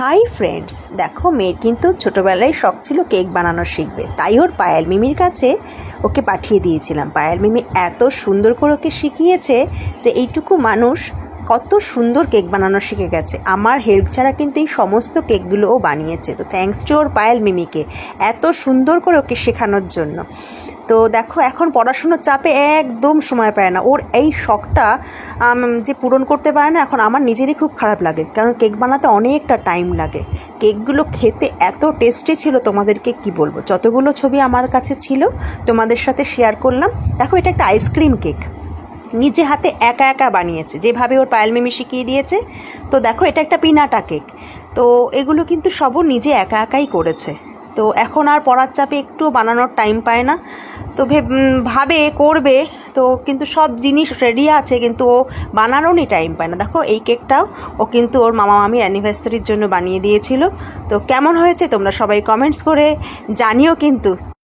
Hi friends, দেখো মেয়ের কিন্তু ছোটোবেলায় শখ ছিল কেক বানানো শিখবে, তাই ওর পায়েল মিমির কাছে ওকে পাঠিয়ে দিয়েছিলাম। পায়েল মিমি এত সুন্দর করে ওকে শিখিয়েছে যে এইটুকু মানুষ কত সুন্দর কেক বানানো শিখে গেছে। আমার হেল্প ছাড়া কিন্তু এই সমস্ত কেকগুলো ও বানিয়েছে। তো থ্যাঙ্কস টু ওর পায়েল মিমিকে এত সুন্দর করে ওকে শেখানোর জন্য। তো দেখো এখন পড়াশুনোর চাপে একদম সময় পায় না। ওর এই শখটা যে পূরণ করতে পারে না, এখন আমার নিজেরই খুব খারাপ লাগে, কারণ কেক বানাতে অনেকটা টাইম লাগে। কেকগুলো খেতে এত টেস্টি ছিল, তোমাদেরকে কি বলবো। যতগুলো ছবি আমার কাছে ছিল তোমাদের সাথে শেয়ার করলাম। দেখো এটা একটা আইসক্রিম কেক, নিজে হাতে একা একা বানিয়েছে, যেভাবে ওর পায়েল মিমি শিখিয়ে দিয়েছে। তো দেখো এটা একটা পিনাটা কেক। তো এগুলো কিন্তু সবও নিজে একা একাই করেছে। তো এখন আর পড়ার চাপে একটু বানানোর টাইম পায় না। তো ভাবে করবে, তো কিন্তু সব জিনিস রেডি আছে, কিন্তু ও বানানোরই টাইম পায় না। দেখো এই কেকটাও ও কিন্তু ওর মামা মামির অ্যানিভার্সারির জন্য বানিয়ে দিয়েছিল। তো কেমন হয়েছে তোমরা সবাই কমেন্টস করে জানিও কিন্তু।